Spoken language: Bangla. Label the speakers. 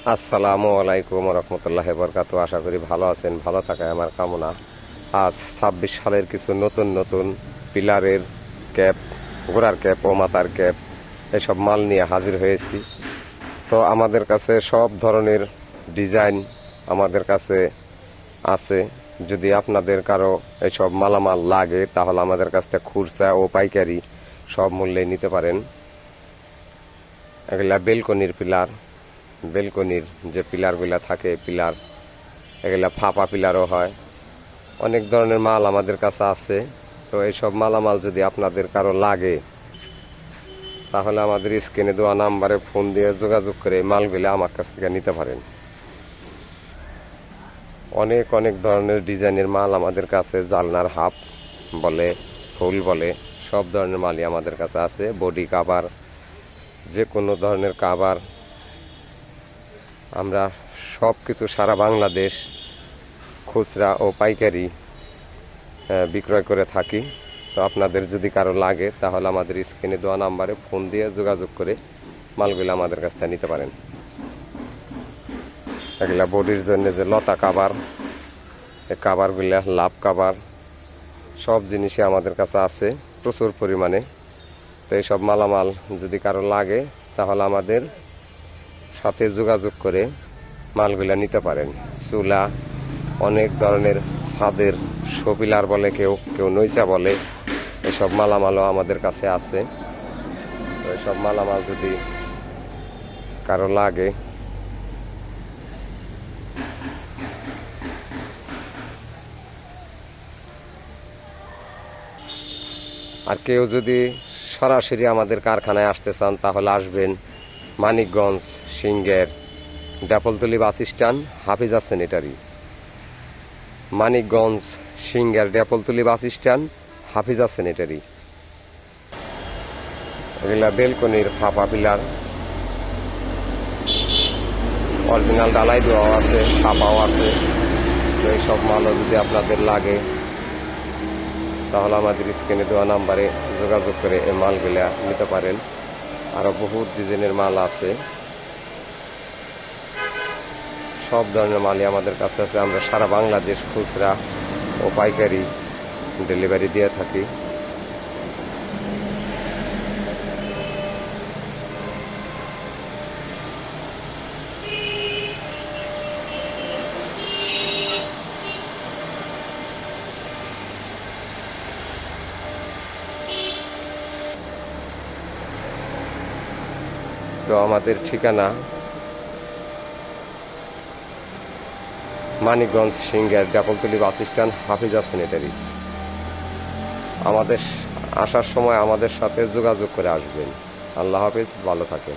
Speaker 1: আসসালামু আলাইকুম রহমতুল্লাহ বরকাত। আশা করি ভালো আছেন, ভালো থাকায় আমার কামনা। আজ ২৬ সালের কিছু নতুন নতুন পিলারের ক্যাপ, ঘোড়ার ক্যাপ ও মাথার ক্যাপ এসব মাল নিয়ে হাজির হয়েছি। তো আমাদের কাছে সব ধরনের ডিজাইন আমাদের কাছে আছে। যদি আপনাদের কারো এসব মালামাল লাগে তাহলে আমাদের কাছ থেকে খুচরা ও পাইকারি সব মূল্যে নিতে পারেন। এগুলা বেলকনির পিলার, বেলকনির যে পিলারগুলা থাকে পিলার, এগুলা ফাঁপা পিলারও হয়। অনেক ধরনের মাল আমাদের কাছে আছে। তো এইসব মালামাল যদি আপনাদের কারো লাগে তাহলে আমাদের স্ক্রিনে দেওয়া নাম্বারে ফোন দিয়ে যোগাযোগ করে মালগুলা আমার কাছ থেকে নিতে পারেন। অনেক অনেক ধরনের ডিজাইনের মাল আমাদের কাছে, জালনার হাফ বলে, ফুল বলে, সব ধরনের মালই আমাদের কাছে আছে। বডি কাভার, যে কোনো ধরনের কাভার আমরা সব কিছু সারা বাংলাদেশ খুচরা ও পাইকারি বিক্রয় করে থাকি। তো আপনাদের যদি কারো লাগে তাহলে আমাদের স্ক্রিনে দেওয়া নাম্বারে ফোন দিয়ে যোগাযোগ করে মালগুলো আমাদের কাছ থেকে নিতে পারেন। এগুলা বডির জন্য যে লতা কাভার, এই কাভারগুলা লাভ কাভার, সব জিনিসই আমাদের কাছে আছে প্রচুর পরিমাণে। তো এইসব মালামাল যদি কারো লাগে তাহলে আমাদের সাথে যোগাযোগ করে মালগুলা নিতে পারেন। চুলা, অনেক ধরনের ছাদের শোপিলার বলে, কেউ কেউ নৈচা বলে, এসব মালামালও আমাদের কাছে আছে। তো এসব মালামাল যদি কারো লাগে আর কেউ যদি সরাসরি আমাদের কারখানায় আসতে চান তাহলে আসবেন মানিকগঞ্জ সিংহের ডেপলতলি bus stand, Hafiza sanitary. Manikganj সিংহের ডেপলতলি বাস স্ট্যান্ড, হাফিজা স্যানিটারি। এগুলা বেলকনির ফাঁপা পিলার, অরিজিনাল ডালাই দেওয়াও আছে, ফাঁপাও আছে। তো এইসব মালও যদি আপনাদের লাগে তাহলে আমাদের স্ক্রিনে দেওয়া নাম্বারে যোগাযোগ করে এই মালগুলা নিতে পারেন। আরও বহুত ডিজাইনের মাল আছে, সব ধরনের মালই আমাদের কাছে আছে। আমরা সারা বাংলাদেশ খুচরা ও পাইকারি ডেলিভারি দিয়ে থাকি। তো আমাদের ঠিকানা মানিকগঞ্জ সিংহের ডেপলতলি বাস স্ট্যান্ড, হাফিজা স্যানিটারি। আমাদের আসার সময় আমাদের সাথে যোগাযোগ করে আসবেন। আল্লাহ হাফিজ, ভালো থাকেন।